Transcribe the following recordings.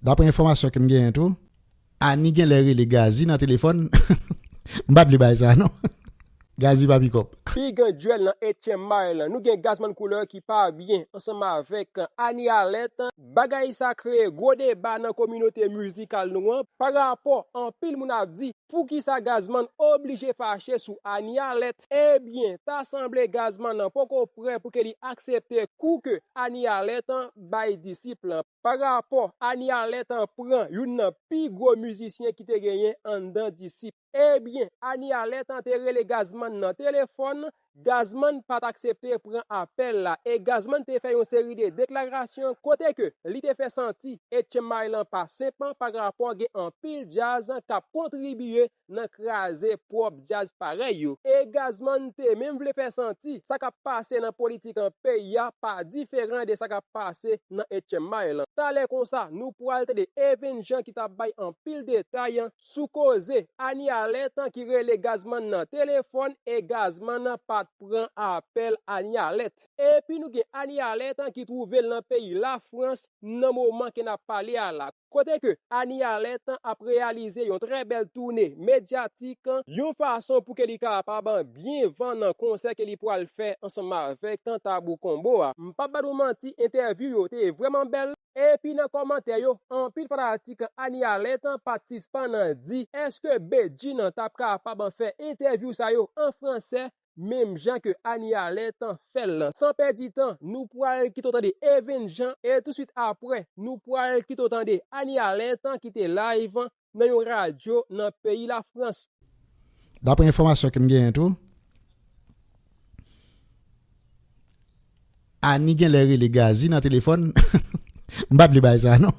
D'après information que m'gagne tout, Ani gen les gazi dans téléphone. M'pa pli bay ça non. Gazi pa pick up. Puis gen duel dans Etienne Mail, nous gen Gazman couleur qui part bien ensemble avec Annie Arlette. Bagay sa créé gros débat dans communauté musicale nous par rapport en pile moun a dit pour qui ça Gazman obligé fâché sous Annie Arlette. Eh bien, ta semblé Gazman nan poko prêt pour que li accepter coup que Annie Arlette bay disciple. Par rapport Annie Arlette prend une pi gros musicien qui te gagné en dan disciple. Eh bien, Annie Arlette enterré les Gazman dans téléphone. Gazman pas accepté prend appel là et Gazman te fait une série de déclarations côté que li te fait senti et Chemailan pas simplement par rapport à un pile jazz qui a contribué dans craser propre jazz pareil et Gazman te même vle faire senti ça qui passé dans politique en pays pas différent de ça qui passé dans Chemailan. Talé comme ça nous pour alter des événements qui t'a bay en pile détail sous cause Annie Arlette qui relè Gazman dans téléphone et Gazman pas prend appel Annie Arlette. Et puis nous gen Annie Arlette qui trouve dans le pays la France dans moment qu'on a parlé à la côté que Annie Arlette a réalisé une très belle tournée médiatique, une façon pour qu'elle capable bien vendre un concert qu'elle pourra le faire ensemble avec Tantabou Combo. M'pa ba nou menti, interview était vraiment belle. Et puis dans commentaire yo, en pile fanatique Annie Arlette participant nan dit est-ce que Beji nan tap capable faire interview ça yo en français même gens que Annie Arlette fait là. Sans perdre du temps, nous pourrons quitter autant de Even Jean et tout de suite après, nous pourrons quitter autant de Annie Arlette qui était live dans une radio dans le pays la France. D'après information que m'gagne tout, Annie gen les gazi dans téléphone. M'pa pli bay ça non.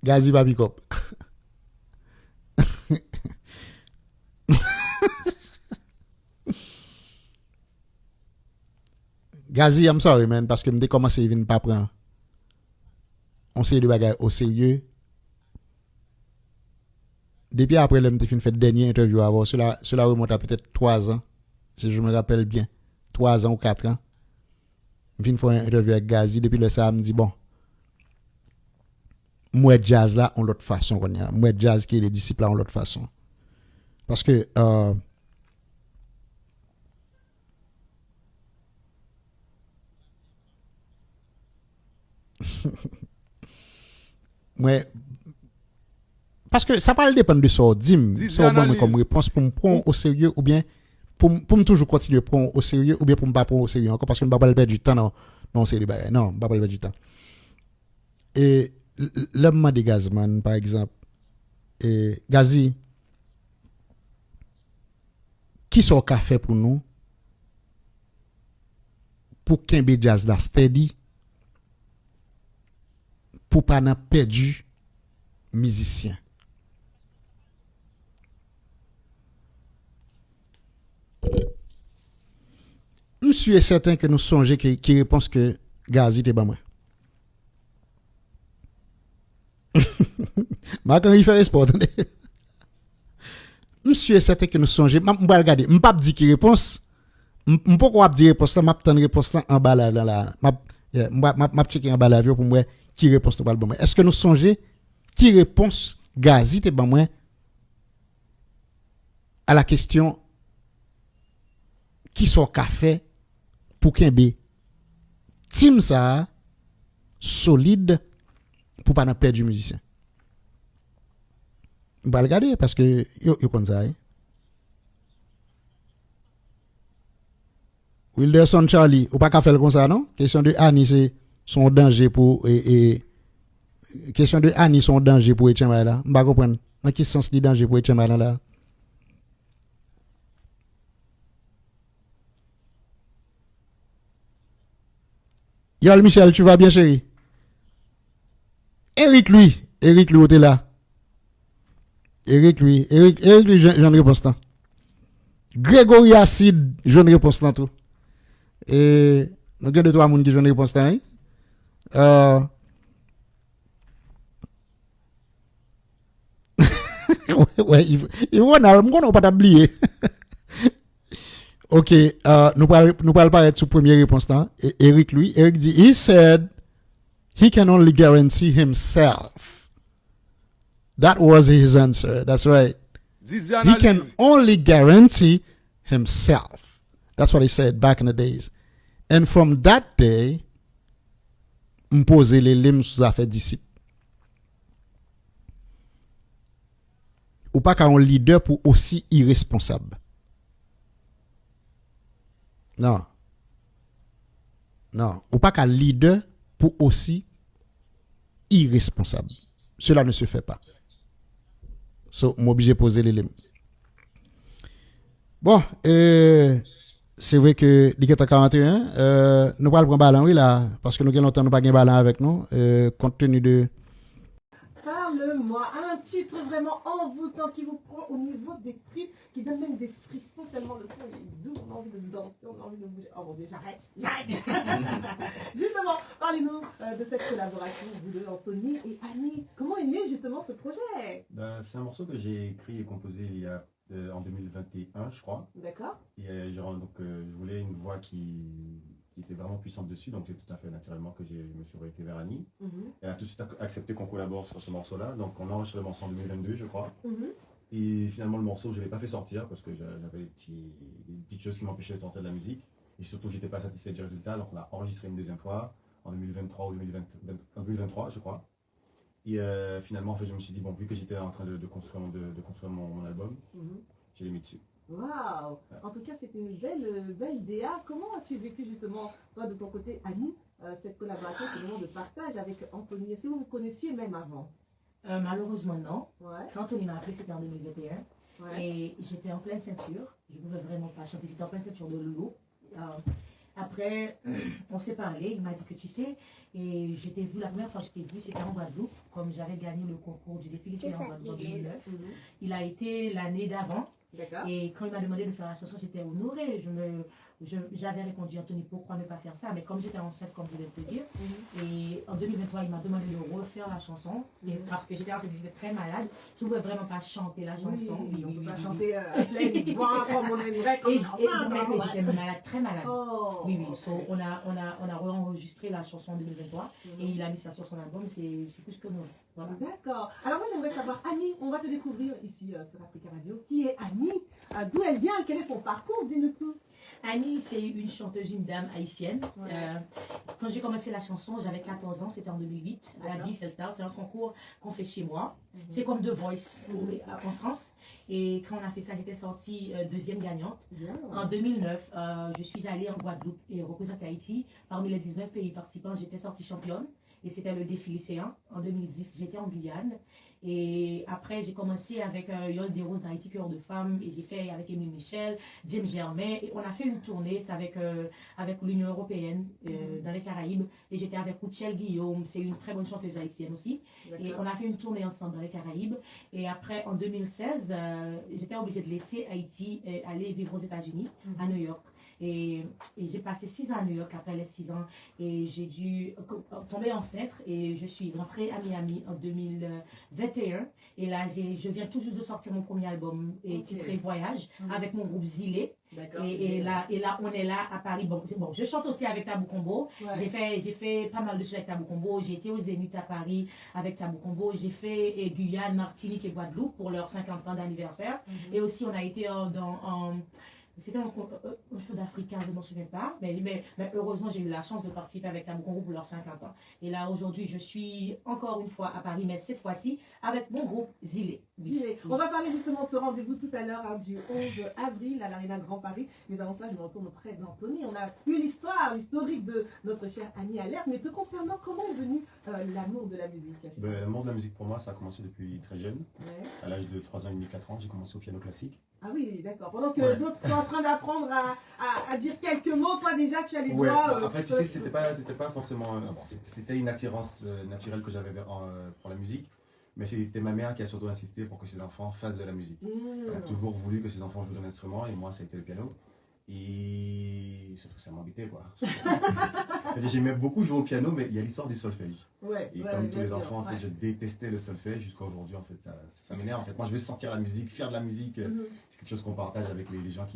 Gazi pa pick up. Gazi, I'm sorry man parce que m'dé commencé vinn pas prendre. On sait de bagay au sérieux. Depuis après le m'te fin fait dernier interview avant, cela remonte à peut-être 3 ans si je me rappelle bien. 3 ans ou 4 ans. Je faire une interview avec Gazi depuis le ça me dit bon. Moi jazz là on l'autre façon qu'on y a. Moi jazz qui est les disciples là on l'autre façon. Parce que moi parce que ça parle dépend de ça dim ça bon comme réponse pour me prendre au sérieux ou bien pour me toujours continuer prendre au sérieux ou bien pour me pas prendre au sérieux encore parce que je ne vais pas perdre du temps non c'est des non pas perdre du temps et l'homme de Gazman par exemple et Gazi qui sont café pour nous pour qu'un jazz la steady pour pas n'a perdu musicien. Monsieur est certain que nous songeons qui répond que Gazi t'es pas moi. Ma quand il fait sport. Monsieur est certain que nous songeons, m'pa regarder, m'pa dire qui réponse. M'pa quoi dire réponse là, m'attendre réponse là en bas là. M'a checker en bas là pour moi qui réponse pas bon. Est-ce que nous songeons qui réponse Gazi t'es pas moi à la question qui sont café pour qu'un B team ça solide pour pas perdre du musicien. On va regarder parce que yo comme ça. Wilderson Charlie, ou pas qu'à faire comme ça non? Question de Annie c'est son danger pour question de Annie son danger pour Etienne là. On va comprendre. Dans quel sens le danger pour Etienne là? Yol Michel, tu vas bien chéri? Eric lui, t'es là. Eric lui, j'en réponse là. Grégory Acide, j'en réponse là tout. Et nous avons 2-3 personnes qui j'en réponse là. Ouais, il va pas t'oublier. OK, nous parlons paraître sous première réponse là. Eric lui, Eric dit he said he can only guarantee himself. That was his answer. That's right. He can only guarantee himself. That's what he said back in the days. And from that day, m'pose les limes sous affaire disciple. Ou pas qu'un leader pour aussi irresponsable. Non. Non. Ou pas qu'un leader pour aussi irresponsable. Cela ne se fait pas. So, m'obligé de poser les limes. Bon, c'est vrai que l'équipe 41, nous allons prendre ballon, oui, là, parce que nous avons longtemps nous pas de ballon avec nous, compte tenu de. Parle-moi, un titre vraiment envoûtant qui vous prend au niveau des tripes, qui donne même des frissons tellement le son est doux, on a envie de danser, on a envie de bouger. Oh mon Dieu, j'arrête. Justement, parlez-nous de cette collaboration, vous deux, Anthony et Annie. Comment est né justement ce projet? C'est un morceau que j'ai écrit et composé il y a en 2021, je crois. D'accord. Et donc, je voulais une voix qui était vraiment puissante dessus, donc c'est tout à fait naturellement que je me suis orienté vers Annie. Elle a tout de suite accepté qu'on collabore sur ce morceau-là, donc on a enregistré le morceau en 2022, je crois. Et finalement, le morceau, je ne l'ai pas fait sortir parce que j'avais des petites choses qui m'empêchaient de sortir de la musique. Et surtout, je n'étais pas satisfait du résultat, donc on l'a enregistré une deuxième fois en 2023 ou 2023, je crois. Et finalement, en fait, je me suis dit, bon, vu que j'étais en train de construire mon album, je l'ai mis dessus. Waouh! En tout cas, c'est une belle DA. Comment as-tu vécu justement, toi de ton côté, Annie, cette collaboration, ce moment de partage avec Anthony? Est-ce que vous vous connaissiez même avant? Malheureusement, non. Ouais. Quand Anthony m'a appelé, c'était en 2021. Ouais. Et j'étais en pleine ceinture. Je ne pouvais vraiment pas chanter. J'étais en pleine ceinture de l'eau. Après, on s'est parlé. Il m'a dit que tu sais, et j'étais vu, la première fois que je t'ai vu, c'était en Guadeloupe. Comme j'avais gagné le concours du défilé en Guadeloupe en 2009. Il a été l'année d'avant. Et quand il m'a demandé de faire la chanson, j'étais honorée. J'avais répondu, Anthony, pourquoi ne pas faire ça? Mais comme j'étais enceinte, comme je voulais te dire, et en 2023, il m'a demandé de refaire la chanson. Et parce que j'étais enceinte, j'étais très malade. Je ne pouvais vraiment pas chanter la chanson. Oui, on ne peut pas chanter pleine voix comme on aimerait. Et j'étais malade, très malade. Oh. Oui. So, on a enregistré la chanson en 2023 et il a mis ça sur son album. C'est plus que nous. Voilà. D'accord. Alors moi j'aimerais savoir, Annie, on va te découvrir ici sur Africa Radio. Qui est Annie? D'où elle vient? Quel est son parcours? Dis-nous tout. Annie, c'est une chanteuse, une dame haïtienne. Ouais. Quand j'ai commencé la chanson, j'avais 14 ans, c'était en 2008, à la Disney Star. C'est un concours qu'on fait chez moi. C'est comme The Voice en France. Et quand on a fait ça, j'étais sortie deuxième gagnante. En 2009, je suis allée en Guadeloupe et représenter Haïti. Parmi les 19 pays participants, j'étais sortie championne. Et c'était le défi lycéen. En 2010, j'étais en Guyane. Et après, j'ai commencé avec Yol des Roses d'Haïti, Cœur de Femme. Et j'ai fait avec Émile Michel, James Germain. Et on a fait une tournée, c'est avec l'Union Européenne dans les Caraïbes. Et j'étais avec Ouchel Guillaume, c'est une très bonne chanteuse haïtienne aussi. Et on a fait une tournée ensemble dans les Caraïbes. Et après, en 2016, j'étais obligée de laisser Haïti et aller vivre aux États-Unis, à New York. Et j'ai passé 6 ans à New York après les 6 ans et j'ai dû tomber enceinte et je suis rentrée à Miami en 2021 et là je viens tout juste de sortir mon premier album titré Voyage avec mon groupe Zilé. Et là on est là à Paris. Bon, je chante aussi avec Tabou Combo. Ouais. J'ai fait pas mal de choses avec Tabou Combo. J'ai été au Zénith à Paris avec Tabou Combo. J'ai fait Guyane, Martinique et Guadeloupe pour leur 50 ans d'anniversaire. Et aussi on a été c'était un show d'Africain, je ne m'en souviens pas, mais heureusement j'ai eu la chance de participer avec Tabou Combo pour leurs 50 ans. Et là aujourd'hui je suis encore une fois à Paris, mais cette fois-ci avec mon groupe Zilé. Oui. On va parler justement de ce rendez-vous tout à l'heure du 11 avril à l'Arena Grand Paris. Mais avant cela, je me retourne auprès d'Anthony. On a eu l'historique de notre chère Annie Alert. Mais te concernant, comment est venu l'amour de la musique? L'amour de la musique pour moi, ça a commencé depuis très jeune. Ouais. À l'âge de 3 ans et demi, 4 ans, j'ai commencé au piano classique. Ah oui, d'accord. Pendant que d'autres sont en train d'apprendre à dire quelques mots, toi déjà tu as les doigts. Après, tu sais, c'était pas forcément. C'était une attirance naturelle que j'avais pour la musique. Mais c'était ma mère qui a surtout insisté pour que ses enfants fassent de la musique. Elle a toujours voulu que ses enfants jouent d'un instrument et moi, ça a été le piano. Et sauf que ça m'embêtait, quoi. J'aimais beaucoup jouer au piano, mais il y a l'histoire du solfège. Ouais, Et ouais, comme bien tous les sûr, enfants, en fait, je détestais le solfège jusqu'à aujourd'hui. En fait, ça m'énerve. En fait, moi, je veux sentir la musique, faire de la musique. C'est quelque chose qu'on partage avec les gens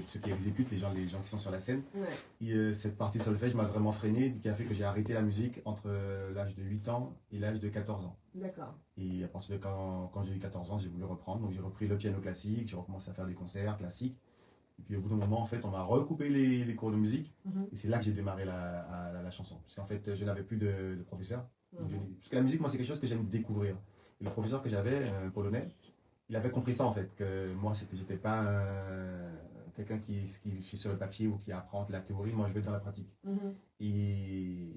ceux qui exécutent, les gens qui sont sur la scène. Ouais. Et cette partie solfège m'a vraiment freiné, qui a fait que j'ai arrêté la musique entre l'âge de 8 ans et l'âge de 14 ans. D'accord. Et à partir de quand j'ai eu 14 ans, j'ai voulu reprendre. Donc j'ai repris le piano classique, j'ai recommencé à faire des concerts classiques. Et puis au bout d'un moment, en fait, on m'a recoupé les cours de musique. Et c'est là que j'ai démarré la chanson. Parce qu'en fait, je n'avais plus de professeur. Parce que la musique, moi, c'est quelque chose que j'aime découvrir. Et le professeur que j'avais, polonais, il avait compris ça, en fait. Que moi, j'étais pas quelqu'un qui est sur le papier ou qui apprend de la théorie. Moi, je vais être dans la pratique. Et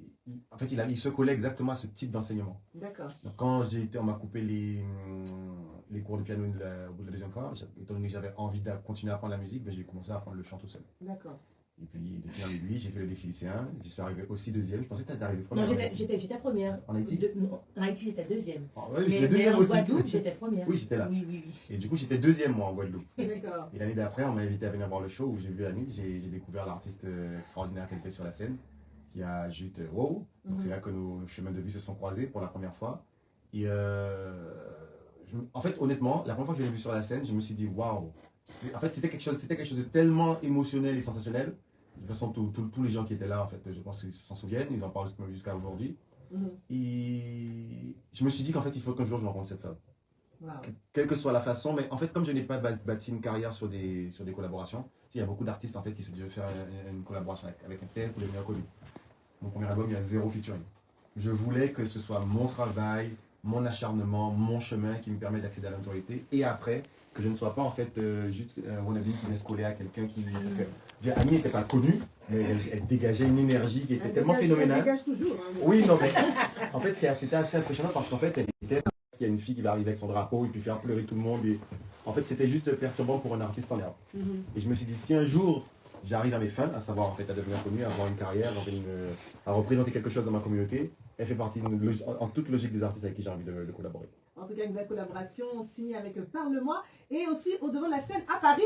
en fait, il se collait exactement à ce type d'enseignement. D'accord. Donc quand on m'a coupé les cours de piano au bout de la deuxième fois, étant donné que j'avais envie de continuer à apprendre la musique, ben, j'ai commencé à apprendre le chant tout seul. D'accord. Et puis, de fil en aiguille, j'ai fait le défi lycéen. J'y suis arrivé aussi deuxième. Je pensais que tu étais arrivé Non, première. j'étais première. En Haïti En Haïti, j'étais deuxième. Ah, oui, Mais j'étais deuxième en aussi. Guadeloupe, j'étais première. Oui, j'étais là. Oui, oui, oui. Et du coup, j'étais deuxième, moi, en Guadeloupe. D'accord. Et l'année d'après, on m'a invité à venir voir le show où j'ai vu Annie. J'ai découvert l'artiste extraordinaire qu'elle était sur la scène, qui a juste wow. Donc c'est là que nos chemins de vie se sont croisés pour la première fois. Et en fait, honnêtement, la première fois que je l'ai vu sur la scène, je me suis dit waouh. En fait, c'était quelque chose de tellement émotionnel et sensationnel. De toute façon, tous les gens qui étaient là, en fait, je pense qu'ils s'en souviennent, ils en parlent jusqu'à aujourd'hui. Et je me suis dit qu'en fait, il faut qu'un jour je rencontre cette femme. Wow. Quelle que soit la façon, mais en fait, comme je n'ai pas bâti une carrière sur des collaborations, il y a beaucoup d'artistes en fait qui se disent faire une collaboration avec un tel pour devenir connu. Mon premier album, il y a 0 featuring. Je voulais que ce soit mon travail, mon acharnement, mon chemin qui me permet d'accéder à la notoriété. Et après, que je ne sois pas en fait juste un wannabe qui vient se coller à quelqu'un qui... Parce que Annie n'était pas connue, mais elle dégageait une énergie qui était tellement phénoménale. Elle dégage toujours. Hein, oui, non, mais en fait, c'était assez impressionnant parce qu'en fait, elle était... Il y a une fille qui va arriver avec son drapeau et puis faire pleurer tout le monde. Et... En fait, c'était juste perturbant pour un artiste en herbe. Et je me suis dit, si un jour j'arrive à mes fins, à savoir en fait à devenir connu, à avoir une carrière, à représenter quelque chose dans ma communauté, elle fait partie en toute logique des artistes avec qui j'ai envie de collaborer. En tout cas, une belle collaboration signée avec Parle-moi et aussi au devant de la scène à Paris,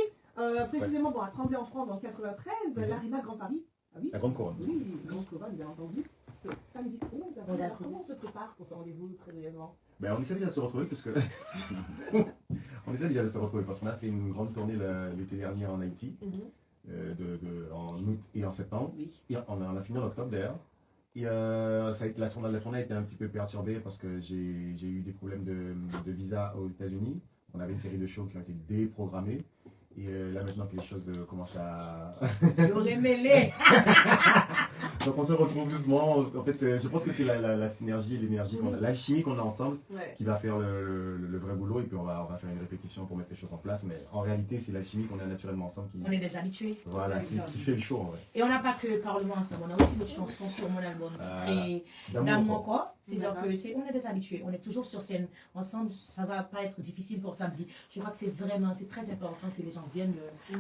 précisément bon, à Tremblay-en-France dans 93, l'Arena Grand Paris. Ah oui, la Grande Couronne. Oui, Grande Couronne, bien entendu. Ce samedi 11 avril. Alors, comment on se prépare pour ce rendez-vous très brièvement? Ben, on essaie déjà de se retrouver parce que on essaie déjà de se retrouver parce qu'on a fait une grande tournée l'été dernier en Haïti, en août et en septembre. Oui. Et on a fini en octobre d'ailleurs. Et ça a été, la tournée a été un petit peu perturbée parce que j'ai eu des problèmes de visa aux États-Unis. On avait une série de shows qui ont été déprogrammés. Et là maintenant que les choses commencent à... J'aurais mêlé. Donc on se retrouve doucement. En fait, je pense que c'est la synergie et l'énergie, la chimie qu'on a ensemble qui va faire le vrai boulot. Et puis on va faire une répétition pour mettre les choses en place. Mais en réalité, c'est la chimie qu'on a naturellement ensemble qui... On est des habitués. Voilà, qui fait le show en vrai. Et on n'a pas que Parlement ensemble, on a aussi d'autres chansons sur mon album titré D'amour quoi. C'est-à-dire que on est des habitués, on est toujours sur scène ensemble, ça va pas être difficile pour samedi. Je crois que c'est très important que les gens viennent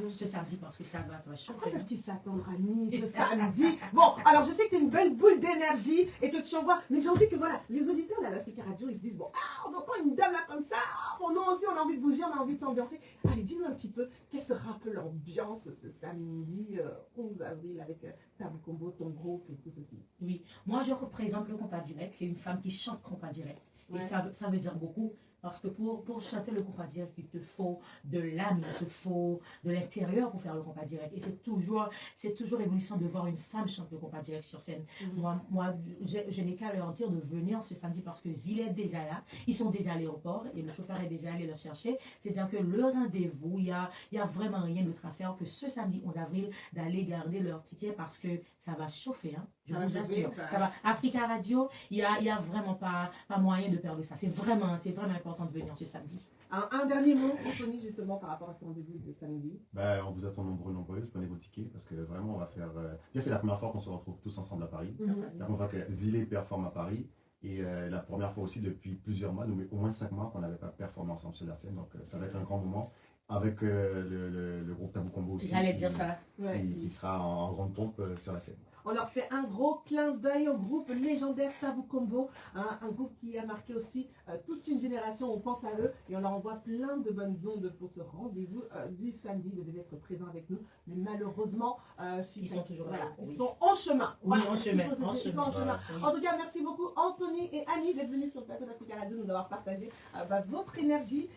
ce samedi parce que ça va chauffer. Pourquoi le petit Satan Rani ce samedi? Bon, alors je sais que tu es une belle boule d'énergie et que tu envoies, mais j'ai envie que voilà, les auditeurs de l'Africa Radio, ils se disent, bon, on entend une dame là comme ça, bon, nous aussi on a envie de bouger, on a envie de s'ambiancer. Allez, dis-nous un petit peu, quelle sera un peu l'ambiance ce samedi 11 avril avec Tabou Combo, ton groupe et tout ceci? Oui, moi je représente le compas direct, c'est une femme qui chante compas direct. Et ça veut dire beaucoup. Parce que pour chanter le compas direct, il te faut de l'âme, il te faut de l'intérieur pour faire le compas direct. Et c'est toujours éblouissant de voir une femme chanter le compas direct sur scène. Moi je n'ai qu'à leur dire de venir ce samedi parce que Zil est déjà là, ils sont déjà à l'aéroport et le chauffeur est déjà allé le chercher. C'est-à-dire que le rendez-vous, il y a vraiment rien d'autre à faire que ce samedi 11 avril d'aller garder leur ticket parce que ça va chauffer. Hein. Je vous assure. Ça va. Africa Radio, il y a vraiment pas moyen de perdre ça. C'est vraiment important de venir ce samedi. Un dernier mot, Anthony, justement, par rapport à ce rendez-vous de samedi. On vous attend nombreuses, prenez vos tickets, parce que vraiment, on va faire... c'est la première fois qu'on se retrouve tous ensemble à Paris. La première fois que Zilé performe à Paris. Et la première fois aussi depuis plusieurs mois, au moins 5 mois qu'on n'avait pas performé ensemble sur la scène. Donc ça va être un grand moment. Avec le groupe Tabou Combo aussi. J'allais dire ça. Qui sera en grande pompe sur la scène. On leur fait un gros clin d'œil au groupe légendaire Tabou Combo, hein, un groupe qui a marqué aussi toute une génération. On pense à eux et on leur envoie plein de bonnes ondes pour ce rendez-vous du samedi. Ils devaient être présents avec nous, mais malheureusement, ils sont toujours là. Ils sont en chemin. Oui, voilà. en chemin. Ils sont en chemin. En tout cas, merci beaucoup Anthony et Annie d'être venus sur le plateau d'Africa Radio, nous avoir partagé votre énergie